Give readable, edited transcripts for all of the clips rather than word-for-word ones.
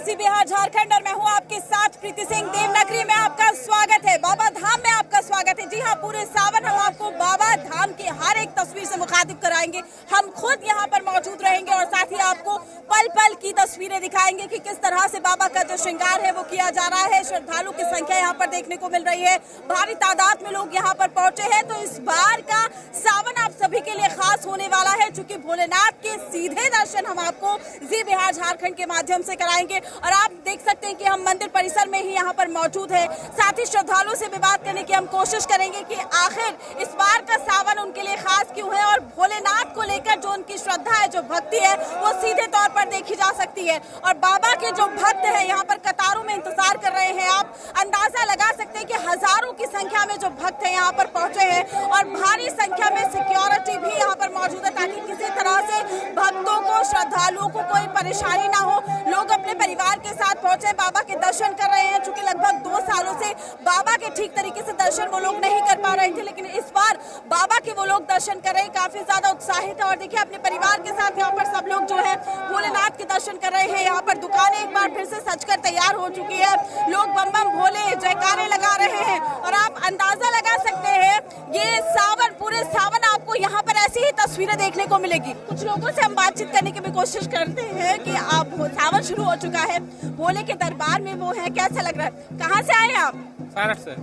जी बिहार झारखंड और मैं हूँ आपके साथ प्रीति सिंह। देवनगरी में आपका स्वागत है, बाबा धाम में आपका स्वागत है। जी हाँ, पूरे सावन हम आपको बाबा धाम की हर एक तस्वीर से मुखातिब कराएंगे। हम खुद यहाँ पर मौजूद रहेंगे और साथ ही आपको पल पल की तस्वीरें दिखाएंगे कि किस तरह से बाबा का जो श्रृंगार है वो किया जा रहा है। श्रद्धालु की संख्या यहाँ पर देखने को मिल रही है, भारी तादाद में लोग यहाँ पर पहुंचे हैं। तो इस बार का सावन आप सभी के लिए खास होने वाला है, चूंकि भोलेनाथ के सीधे दर्शन हम आपको जी बिहार झारखंड के माध्यम से कराएंगे। और आप देख सकते हैं कि हम मंदिर परिसर में ही यहाँ पर मौजूद है। साथ ही श्रद्धालुओं से भी बात करने की हम कोशिश करेंगे कि आखिर इस बार का सावन उनके लिए खास क्यों है और भोलेनाथ को लेकर जो उनकी श्रद्धा है, जो भक्ति है, वो सीधे तौर पर देखी जा सकती है। और बाबा के जो भक्त है यहाँ पर कतारों में इंतजार कर रहे हैं। आप अंदाजा लगा सकते हैं कि हजारों की संख्या में जो भक्त है यहाँ पर पहुंचे हैं और भारी संख्या में सिक्योरिटी भी यहाँ पर मौजूद है, ताकि किसी तरह से भक्तों को, श्रद्धालुओं को कोई परेशानी ना हो। लोग अपने परिवार के साथ पहुंचे, बाबा के दर्शन कर रहे हैं। चूंकि लगभग 2 सालों से बाबा के ठीक तरीके से दर्शन वो लोग नहीं कर पा रहे थे, लेकिन इस बार बाबा के वो लोग दर्शन कर रहे हैं, काफी ज्यादा उत्साहित है। और देखिए, अपने परिवार के साथ यहाँ पर सब लोग जो है भोलेनाथ के दर्शन कर रहे हैं। यहाँ पर दुकानें एक बार फिर से सजकर तैयार हो चुकी है, लोग बम बम भोले जयकारे लगा रहे हैं। और आप अंदाजा लगा सकते हैं, ये सावन, पूरे सावन आपको यहाँ पर ऐसी ही तस्वीरें देखने को मिलेगी। कुछ लोगों से हम बातचीत करने की भी कोशिश करते हैं कि आप सावन शुरू हो चुका है, भोले के दरबार में वो है, कैसा लग रहा है? कहाँ से आए आप? सारठ से।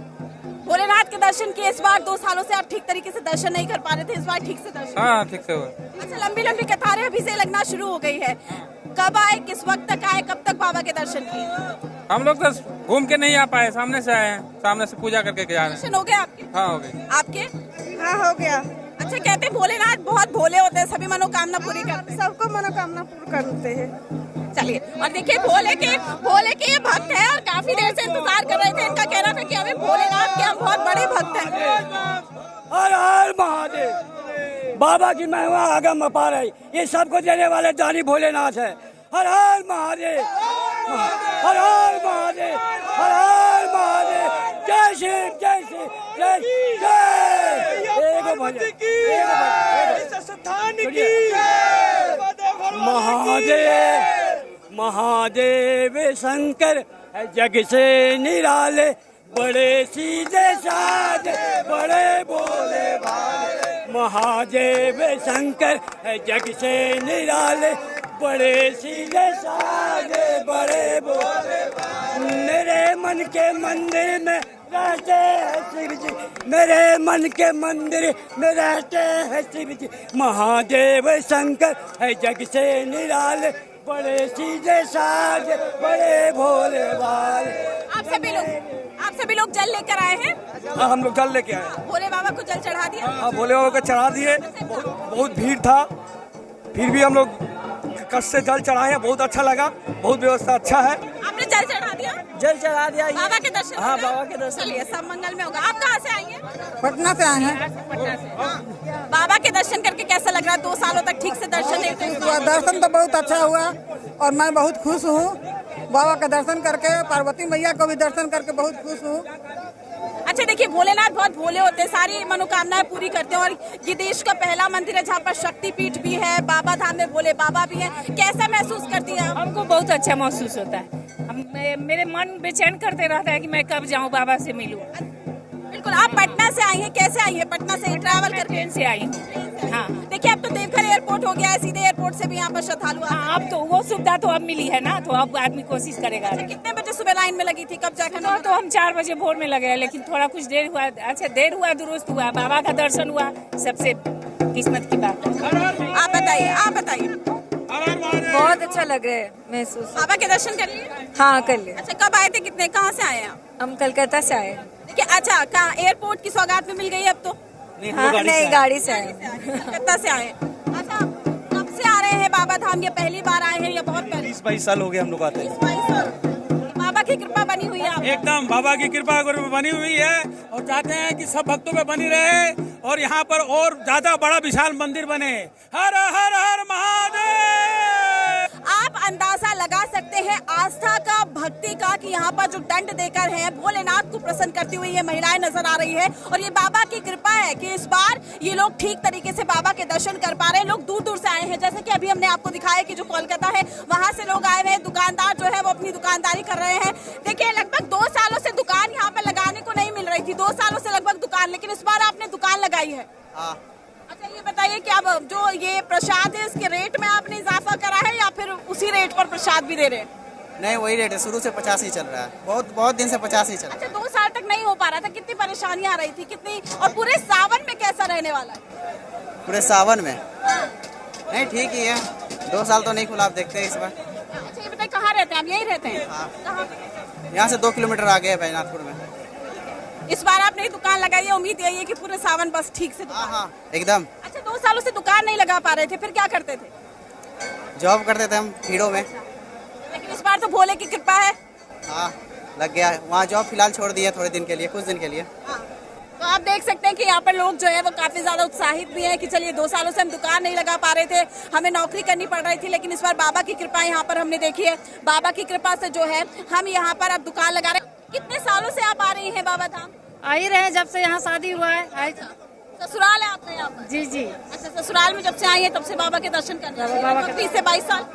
भोलेनाथ के दर्शन किए इस बार? 2 सालों से आप ठीक तरीके से दर्शन नहीं कर पा रहे थे, इस बार ठीक से दर्शन? हाँ, ठीक से हुआ। अच्छा, लंबी लंबी कतारें अभी से लगना शुरू हो गई है। कब आए, किस वक्त तक आए, कब तक बाबा के दर्शन किए? हम लोग तो घूम के नहीं आ पाए, सामने से आए हैं, सामने से पूजा करके जा रहे हैं। दर्शन हो गए आपके? हाँ, हो गई। आपके? हाँ, हो गया। अच्छा, कहते हैं भोलेनाथ बहुत भोले होते हैं, सभी मनोकामना पूरी करते हैं। सबको मनोकामना पूरी करते हैं। चलिए, और देखिए भोले के ये भक्त हैं और काफी देर से इंतजार कर रहे थे। इनका कहना था कि हमें भोलेनाथ के हम बहुत बड़े भक्त हैं। हर हर महादेव, बाबा की महिमा आगम अपार है, ये सबको देने वाले दानी भोलेनाथ है। हर हर महादेव, हर हर महादेव, हर हर महादेव, जय शिव, जय शिव, जय जय। महादेव महादेव शंकर है जग से निराले, बड़े सीधे साधे, बड़े भोले भाले। महादेव शंकर है जग से निराले, बड़े सीधे साधे, बड़े भोले भाले। मेरे मन के मंदिर में रहते हैं शिव जी, मेरे मन के मंदिर में रहते हैं शिव जी। महादेव शंकर है जग से निराले, बड़े सीधे साधे, बड़े भोले भाले। आप सभी लोग जल लेकर आए हैं? हाँ, हम लोग जल लेके आए। भोले बाबा को जल चढ़ा दिया? हाँ, भोले बाबा को चढ़ा दिए। बहुत भीड़ था, फिर भी हम लोग कष्ट से जल चढ़ाए हैं। बहुत अच्छा लगा, बहुत व्यवस्था अच्छा है। आपने जल चढ़ा दिया? जल चढ़ा दिया। बाबा के दर्शन? हाँ, बाबा के दर्शन। चलिए, सब मंगल में होगा। आप कहाँ से आई हैं? पटना से आए हैं। पटना से। बाबा के दर्शन करके कैसा लग रहा है? 2 सालों तक ठीक से दर्शन नहीं हुआ। दर्शन तो बहुत अच्छा हुआ और मैं बहुत खुश हूँ बाबा का दर्शन करके। पार्वती मैया को भी दर्शन करके बहुत खुश हूँ। अच्छा, देखिए, भोलेनाथ बहुत भोले होते हैं, सारी मनोकामनाएं पूरी करते हैं। और ये देश का पहला मंदिर है जहाँ पर शक्तिपीठ भी है, बाबा धाम में भोले बाबा भी हैं। कैसा महसूस करती है? हमको बहुत अच्छा महसूस होता है। मेरे मन बेचैन करते रहता है कि मैं कब जाऊँ, बाबा से मिलूं। बिल्कुल। आप पटना से आई हैं, कैसे आई हैं? पटना से ट्रैवल करके? ट्रेन से आई हूँ। हाँ, देखिए, अब तो देवघर एयरपोर्ट हो गया है, सीधे एयरपोर्ट से भी यहाँ पर श्रद्धालु आते हैं। हाँ, अब तो वो सुविधा तो अब मिली है ना, तो अब आदमी कोशिश करेगा। कितने बजे सुबह लाइन में लगी थी, कब जाकर? तो हम 4 बजे भोर में लगे, लेकिन थोड़ा कुछ देर हुआ। अच्छा, देर हुआ, दुरुस्त हुआ, बाबा का दर्शन हुआ, सबसे किस्मत की बात है। आप बताइए। बहुत अच्छा लग रहा है महसूस। बाबा के दर्शन कर लिए? हाँ, कर लिए। अच्छा, कब आए थे, कितने, कहाँ से आए हैं आप? हम कलकत्ता से आए। देखिए, अच्छा, कहाँ एयरपोर्ट की सौगात में मिल गई अब तो? हाँ, नहीं, गाड़ी से आए। कलकत्ता से आए। अच्छा, कब से आ रहे हैं बाबा धाम? ये पहली बार आए हैं या बहुत पहले? 22 साल हो गए हम लोग आते हैं। 22 साल। बाबा की कृपा बनी हुई है आप? एकदम बाबा की कृपा बनी हुई है और चाहते हैं कि सब भक्तों पे बनी रहे और यहाँ पर और ज्यादा बड़ा विशाल मंदिर बने। हर हर हर महादेव। आप अंदाजा लगा सकते सकते हैं आस्था का, भक्ति का, कि यहाँ पर जो दंड देकर है भोलेनाथ को प्रसन्न करती हुई ये महिलाएं नजर आ रही है। और ये बाबा की कृपा है कि इस बार ये लोग ठीक तरीके से बाबा के दर्शन कर पा रहे हैं। लोग दूर दूर से आए हैं, जैसे कि अभी हमने आपको दिखाया कि जो कोलकाता है वहां से लोग आए हुए हैं। दुकानदार जो है वो अपनी दुकानदारी कर रहे हैं। देखिए, लगभग 2 सालों से दुकान यहाँ पर लगाने को नहीं मिल रही थी, 2 सालों से लगभग दुकान, लेकिन इस बार आपने दुकान लगाई है। अच्छा, ये बताइए कि अब जो ये प्रसाद है इसके रेट में आपने इजाफा करा है या फिर उसी रेट पर प्रसाद भी दे रहे हैं? नहीं, वही रेट है, शुरू से 50 ही चल रहा है, बहुत दिन से 50 ही चल रहा है। अच्छा, 2 साल तक नहीं हो पा रहा था, कितनी परेशानियां आ रही थी, कितनी, और पूरे सावन में कैसा रहने वाला है? पूरे सावन में नहीं, ठीक ही है, 2 साल तो नहीं खुला, आप देखते हैं इस बार। अच्छा, ये बताइए कहाँ रहते हैं आप? यहीं रहते हैं? कहाँ? यहाँ से 2 किलोमीटर आगे है बैजनाथपुर में। इस बार आपने दुकान लगाई है, उम्मीद यही है कि पूरे सावन बस ठीक से दुकान। हाँ, एकदम। अच्छा, 2 सालों से दुकान नहीं लगा पा रहे थे, फिर क्या करते थे? जॉब करते थे हम भीड़ों में। लेकिन इस बार तो भोले की कृपा है। हाँ, लग गया है। वहाँ जॉब फिलहाल छोड़ दी है थोड़े दिन के लिए, कुछ दिन के लिए। तो आप देख सकते हैं कि यहाँ पर लोग जो है वो काफी ज्यादा उत्साहित भी हैं कि चलिए 2 सालों से हम दुकान नहीं लगा पा रहे थे, हमें नौकरी करनी पड़ रही थी, लेकिन इस बार बाबा की कृपा यहाँ पर हमने देखी है। बाबा की कृपा से जो है हम यहाँ पर अब दुकान लगा रहे हैं। कितने सालों से आप आ रही हैं बाबा धाम? आ ही रहे जब से यहाँ शादी हुआ है। ससुराल है आपका यहाँ पर? जी जी। अच्छा, ससुराल में जब से आई है तब से बाबा के दर्शन करने बाबा के 20 से 22 साल।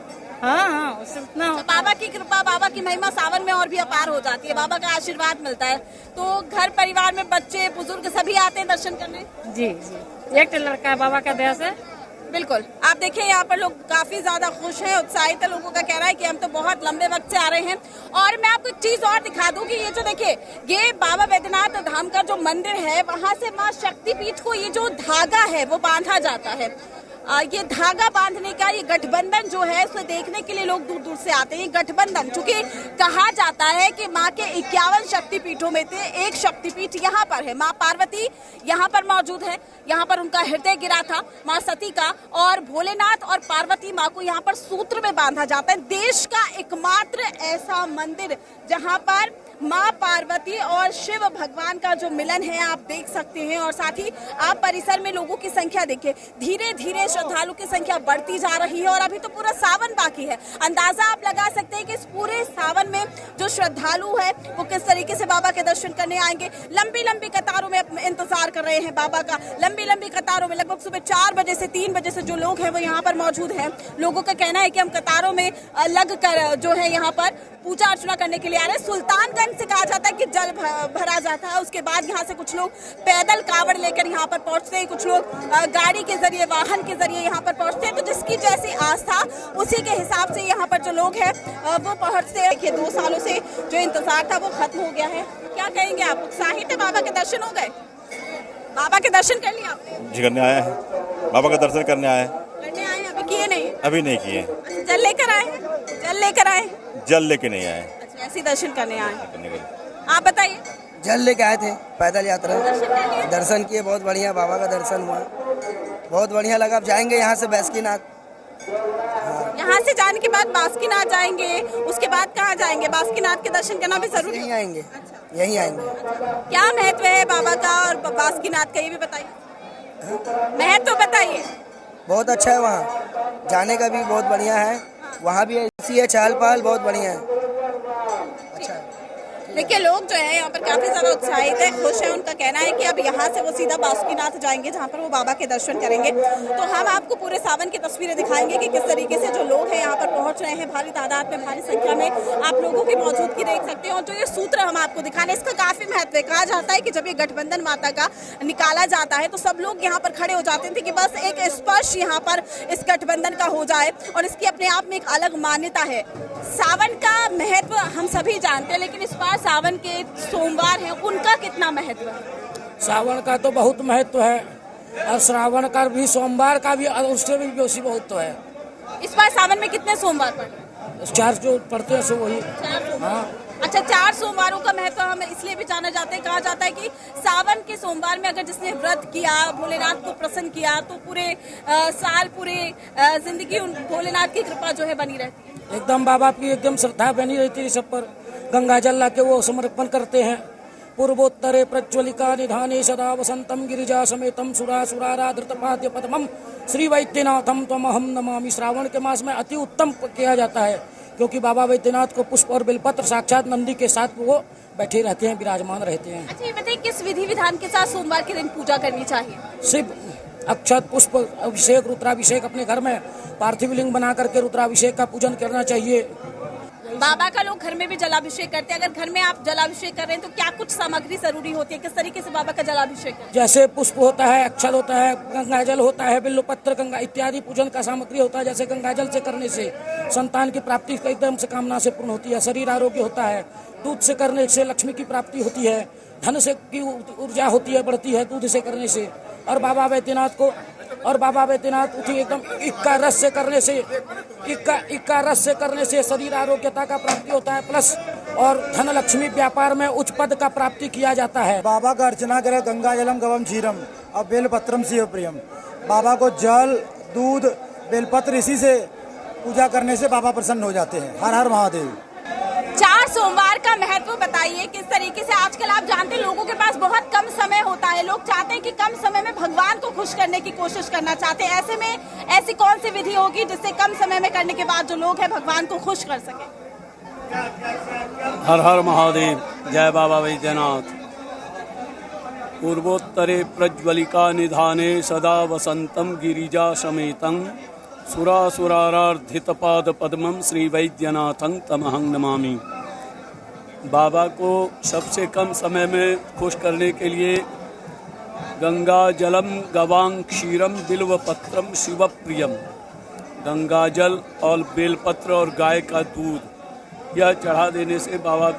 हाँ, उससे उतना तो बाबा की कृपा, बाबा की महिमा सावन में और भी अपार हो जाती है, बाबा का आशीर्वाद मिलता है। तो घर परिवार में बच्चे बुजुर्ग सभी आते हैं दर्शन करने? जी जी, एक लड़का है बाबा का दया से। बिल्कुल, आप देखिए यहाँ पर लोग काफी ज्यादा खुश हैं, उत्साहित है। लोगों का कहना है कि हम तो बहुत लंबे वक्त से आ रहे हैं। और मैं आपको एक चीज और दिखा दूं कि ये जो देखिए, ये बाबा बैद्यनाथ धाम का जो मंदिर है, वहाँ से माँ शक्तिपीठ को ये जो धागा है वो बांधा जाता है। ये धागा बांधने का ये गठबंधन जो है उसे देखने के लिए लोग दूर दूर से आते हैं। ये गठबंधन, चूंकि कहा जाता है कि माँ के 51 शक्तिपीठों में से एक शक्तिपीठ यहाँ पर है। माँ पार्वती यहाँ पर मौजूद है, यहाँ पर उनका हृदय गिरा था माँ सती का, और भोलेनाथ और पार्वती माँ को यहाँ पर सूत्र में बांधा जाता है। देश का एकमात्र ऐसा मंदिर जहाँ पर माँ पार्वती और शिव भगवान का जो मिलन है आप देख सकते हैं। और साथ ही आप परिसर में लोगों की संख्या देखिए, धीरे धीरे श्रद्धालु की संख्या बढ़ती जा रही है। और अभी तो पूरा सावन बाकी है, अंदाजा आप लगा सकते हैं कि इस पूरे सावन में जो श्रद्धालु है वो किस तरीके से बाबा के दर्शन करने आएंगे। लंबी लंबी कतारों में इंतजार कर रहे हैं बाबा का, लंबी लंबी कतारों में लगभग सुबह 4 बजे से 3 बजे से जो लोग हैं वो यहाँ पर मौजूद हैं। लोगों का कहना है कि हम कतारों में लग कर जो है यहाँ पर पूजा अर्चना करने के लिए आ रहे हैं। सुल्तानगंज से कहा जाता है कि जल भरा जाता है, उसके बाद यहाँ से कुछ लोग पैदल कावड़ लेकर यहाँ पर पहुँचते हैं, कुछ लोग गाड़ी के जरिए, वाहन के जरिए यहाँ पर पहुँचते हैं। तो जिसकी जैसी आस्था उसी के हिसाब से यहाँ पर जो लोग हैं वो पहुँचते हैं। देखिए, 2 सालों से जो इंतजार था वो खत्म हो गया है। क्या कहेंगे आप? उत्साहित है? बाबा के दर्शन हो गए? बाबा के दर्शन कर लिए आपने? जी, करने आए हैं, बाबा का दर्शन करने आए हैं। करने आए हैं? अभी किए नहीं? अभी नहीं किए। जल लेकर आए? जल लेकर आए? जल लेके नहीं आए। अच्छा, ऐसे दर्शन करने आए। करने के लिए आप बताइए। जल लेके आए थे, पैदल यात्रा, दर्शन दर्शन किए, बहुत बढ़िया बाबा का दर्शन हुआ, बहुत बढ़िया लगा। अब जाएंगे यहाँ से बासुकीनाथ। यहाँ से जाने के बाद बासुकीनाथ जाएंगे, उसके बाद कहाँ जाएंगे? बासुकीनाथ के दर्शन करना भी जरूरी है? यहीं आएंगे। यहीं आएंगे। क्या महत्व है बाबा का और बासुकीनाथ का, ये भी बताइए, महत्व बताइए। बहुत अच्छा है, वहाँ जाने का भी बहुत बढ़िया है, वहाँ भी ऐसी है चहल पहल, बहुत बढ़िया है, अच्छा है। देखिए, लोग जो है यहाँ पर काफी ज्यादा उत्साहित है, खुश है। उनका कहना है कि अब यहाँ से वो सीधा बासुकीनाथ जाएंगे जहाँ पर वो बाबा के दर्शन करेंगे। तो हम आपको पूरे सावन की तस्वीरें दिखाएंगे कि किस तरीके से जो लोग हैं यहाँ पर पहुंच रहे हैं, भारी तादाद में, भारी संख्या में आप लोगों की मौजूदगी देख सकते हैं। और जो ये सूत्र हम आपको दिखाने, इसका काफी महत्व है। कहा जाता है कि जब ये गठबंधन माता का निकाला जाता है तो सब लोग यहाँ पर खड़े हो जाते थे कि बस एक स्पर्श यहाँ पर इस गठबंधन का हो जाए, और इसकी अपने आप में एक अलग मान्यता है। सावन का महत्व हम सभी जानते हैं, लेकिन इस बार सावन के सोमवार हैं, उनका कितना महत्व है? सावन का तो बहुत महत्व है, और श्रावण का भी, सोमवार का भी, उससे भी बेसी महत्व है। इस बार सावन में कितने सोमवार पड़े? 4 जो पढ़ते हैं सो वही। 4 सोमवार। हाँ। अच्छा, 4 सोमवारों का महत्व हम इसलिए भी जाना जाते हैं, कहा जाता है कि सावन के सोमवार में अगर जिसने व्रत किया, भोलेनाथ को प्रसन्न किया, तो पूरे साल, पूरे जिंदगी उन भोलेनाथ की कृपा जो है बनी रहती है। एकदम बाबा की एकदम श्रद्धा बनी रहती है सब पर। गंगा जल ला के वो समर्पण करते हैं। पूर्वोत्तरे प्रज्वलिका निधाने सदा वसंतम गिरिजा समेतम सुरासुराराधृतपाद्य पद्मम श्री वैद्यनाथम त्वमहम नमामि। श्रावण के मास में अति उत्तम किया जाता है क्योंकि बाबा बैद्यनाथ को पुष्प और बेलपत्र साक्षात नंदी के साथ वो बैठे रहते हैं, विराजमान रहते हैं। अच्छा, ये बताइए किस विधि विधान के साथ सोमवार के दिन पूजा करनी चाहिए? शिव अक्षत पुष्प अभिषेक रुद्राभिषेक अपने घर में पार्थिव लिंग बना करके रुद्राभिषेक का पूजन करना चाहिए। बाबा का लोग घर में भी जलाभिषेक करते हैं। अगर घर में आप जलाभिषेक कर रहे हैं तो क्या कुछ सामग्री जरूरी होती है? किस तरीके से बाबा का जलाभिषेक करें? जैसे पुष्प होता है, अक्षत होता है, गंगाजल होता है, बिल्वपत्र गंगा इत्यादि पूजन का सामग्री होता है। जैसे गंगाजल से करने से संतान की प्राप्ति एकदम से कामना से पूर्ण होती है, शरीर आरोग्य होता है। दूध से करने से लक्ष्मी की प्राप्ति होती है, धन से की ऊर्जा होती है, बढ़ती है दूध से करने से। और बाबा बैद्यनाथ उठी एकदम इक्का रस से करने से इक्का रस से करने से शरीर आरोग्यता का प्राप्ति होता है, प्लस और धन लक्ष्मी व्यापार में उच्च पद का प्राप्ति किया जाता है। बाबा का अर्चना करे गंगा जलम गवम क्षीरम और बेलपत्रम शिव प्रियम। बाबा को जल दूध बेलपत्र इसी से पूजा करने से बाबा प्रसन्न हो जाते हैं। हर हर महादेव। 4 सोमवार का महत्व बताइए किस तरीके से। आजकल आप जानते हैं लोगों के पास बहुत कम समय होता है, लोग चाहते हैं कि कम समय में भगवान को खुश करने की कोशिश करना चाहते हैं। ऐसे में ऐसी कौन सी विधि होगी जिससे कम समय में करने के बाद जो लोग हैं भगवान को खुश कर सके? हर हर महादेव। जय बाबा बैद्यनाथ। पूर्वोत्तरे प्रज्वलिका निधाने सदा वसंतम गिरिजा समेतं सुरासुरारार्धित पाद पद्मम श्री वैद्यनाथं तमहं नमामि। बाबा को सबसे कम समय में खुश करने के लिए गंगा जलम गवांग क्षीरम बिल्वपत्रम शिव प्रियम। गंगा जल और बेलपत्र और गाय का दूध यह चढ़ा देने से बाबा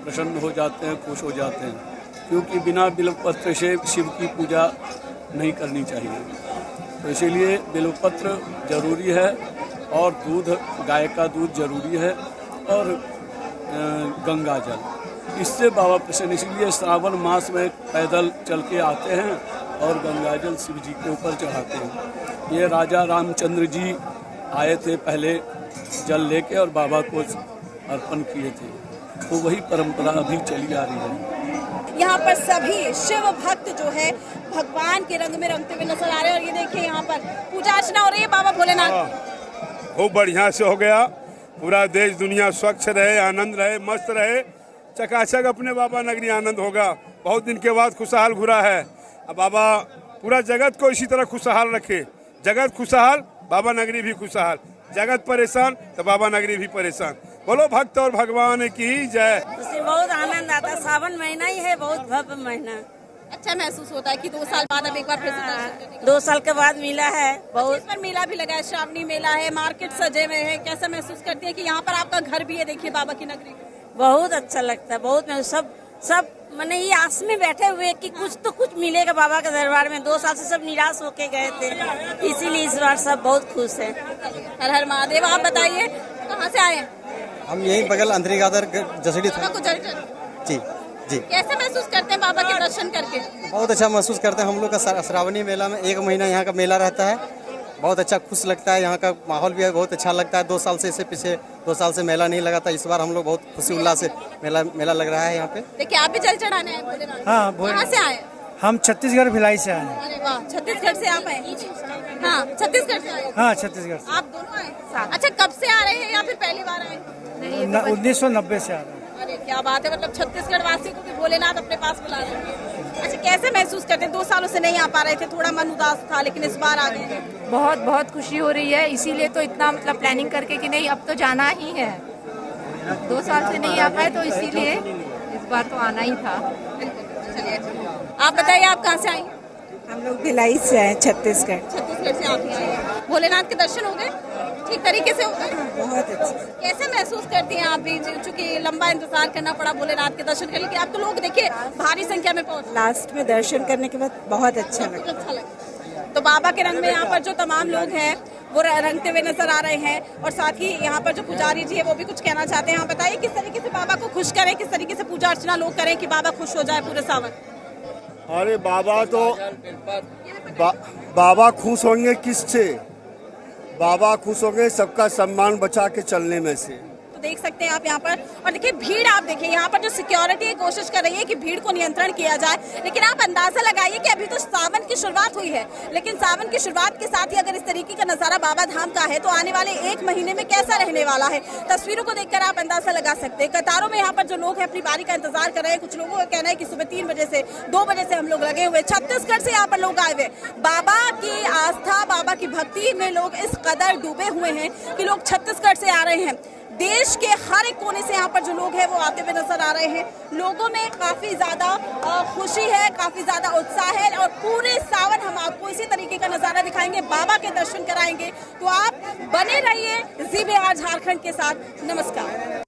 प्रसन्न हो जाते हैं, खुश हो जाते हैं। क्योंकि बिना बिल्वपत्र से शिव की पूजा नहीं करनी चाहिए, तो इसीलिए बिल्वपत्र जरूरी है और दूध गाय का दूध जरूरी है और गंगा जल। इससे बाबा प्रसन्न, इसीलिए श्रावण मास में पैदल चल के आते हैं और गंगा जल शिव जी के ऊपर चढ़ाते हैं। ये राजा रामचंद्र जी आए थे पहले जल लेके और बाबा को अर्पण किए थे, तो वही परंपरा अभी चली आ रही है। यहाँ पर सभी शिव भक्त जो है भगवान के रंग में रंगते हुए नजर आ रहे हैं। और ये देखिए यहाँ पर पूजा अर्चना हो रही है बाबा भोलेनाथ। खूब बढ़िया से हो गया। पूरा देश दुनिया स्वच्छ रहे, आनंद रहे, मस्त रहे, चकाचक अपने बाबा नगरी आनंद होगा। बहुत दिन के बाद खुशहाल घुरा है। अब बाबा पूरा जगत को इसी तरह खुशहाल रखे। जगत खुशहाल, बाबा नगरी भी खुशहाल। जगत परेशान तो बाबा नगरी भी परेशान। बोलो भक्त और भगवान की जय। उससे बहुत आनंद आता है। सावन महीना ही है, बहुत भव्य महीना। अच्छा महसूस होता है कि 2 साल बाद अब एक बार फिर से दर्शन करने का। 2 साल के बाद मेला है, बहुत। इस पर मेला भी लगा है, श्रावणी मेला है, मार्केट सजे हुए हैं। कैसा महसूस करती है कि यहाँ पर आपका घर भी है? देखिए बाबा की नगरी। बहुत अच्छा लगता है, बहुत। सब मैंने ये आस में बैठे हुए कि कुछ तो कुछ मिलेगा बाबा के दरबार में। 2 साल से सब निराश होके गए थे, इसीलिए इस बार सब बहुत खुश है। हर हर महादेव। आप बताइए कहाँ से आए? हम यही बगल अंधेरी गादर जसड़ी जी जी। कैसे महसूस करते हैं बाबा के दर्शन करके? बहुत अच्छा महसूस करते हैं। हम लोग का श्रावणी मेला में 1 महीना यहाँ का मेला रहता है। बहुत अच्छा खुश लगता है। यहाँ का माहौल भी बहुत अच्छा लगता है। 2 साल से इससे पीछे 2 साल से मेला नहीं लगा था। इस बार हम लोग बहुत खुशी उल्लास से मेला लग रहा है यहाँ पे। देखिए आप भी जल चढ़ाने आए भोलेनाथ। हाँ, कहाँ से आए? हम छत्तीसगढ़ भिलाई से आए हैं। अरे वाह, छत्तीसगढ़ से आप आए? हाँ, छत्तीसगढ़ से आए। हाँ, छत्तीसगढ़ से। आप दोनों आए? अच्छा, कब से आ रहे हैं या फिर पहली बार आए? 1990 से आ रहे हैं। अरे क्या बात है, मतलब छत्तीसगढ़ वासी को भी भोलेनाथ अपने पास बुला रहे हैं। अच्छा, कैसे महसूस करते हैं? 2 सालों से नहीं आ पा रहे थे, थोड़ा मन उदास था, लेकिन इस बार आ गए। बहुत खुशी हो रही है, इसीलिए तो इतना मतलब प्लानिंग करके कि नहीं अब तो जाना ही है। 2 साल से नहीं आ पाए तो इसीलिए इस बार तो आना ही था। चलिए, आप बताइए आप कहाँ से आई? हम लोग भिलाई से आए, छत्तीसगढ़। छत्तीसगढ़ से आप आए। भोलेनाथ के दर्शन हो गए ठीक तरीके से? हो गए, बहुत अच्छा। कैसे महसूस करती हैं आप भी, चूंकि लंबा इंतजार करना पड़ा भोलेनाथ के दर्शन करने के? अब तो लोग देखिए भारी संख्या में पहुंचे। लास्ट में दर्शन करने के बाद बहुत अच्छा लगा। अच्छा लगा। तो बाबा के रंग में यहाँ पर जो तमाम लोग हैं वो रंगते हुए नजर आ रहे हैं। और साथ ही यहाँ पर जो पुजारी जी है वो भी कुछ कहना चाहते हैं। आप बताइए किस तरीके से बाबा को खुश करें, किस तरीके से पूजा अर्चना लोग करें कि बाबा खुश हो जाए पूरे सावन? अरे बाबा तो बाबा खुश होंगे किससे? बाबा खुश होंगे सबका सम्मान बचा के चलने में से। तो देख सकते हैं आप यहाँ पर। और देखिए भीड़ आप देखिए, यहाँ पर जो सिक्योरिटी कोशिश कर रही है कि भीड़ को नियंत्रण किया जाए, लेकिन आप अंदाजा लगाइए कि अभी तो सावन की शुरुआत हुई है, लेकिन सावन की शुरुआत के साथ ही अगर इस तरीके का नजारा बाबा धाम का है तो आने वाले 1 महीने में कैसा रहने वाला है। तस्वीरों को देखकर आप अंदाजा लगा सकते हैं। कतारों में यहाँ पर जो लोग हैं अपनी बारी का इंतजार कर रहे हैं। कुछ लोगों का कहना है कि सुबह 3 बजे से 2 बजे से हम लोग लगे हुए, छत्तीसगढ़ से यहाँ पर लोग आए हुए। बाबा की आस्था, बाबा की भक्ति में लोग इस कदर डूबे हुए हैं कि लोग छत्तीसगढ़ से आ रहे हैं। देश के हर एक कोने से यहाँ पर जो लोग हैं वो आते हुए नजर आ रहे हैं। लोगों में काफी ज्यादा खुशी है, काफी ज्यादा उत्साह है और पूरे सावन हम आपको इसी तरीके का नजारा दिखाएंगे, बाबा के दर्शन कराएंगे। तो आप बने रहिए ZBR झारखंड के साथ। नमस्कार।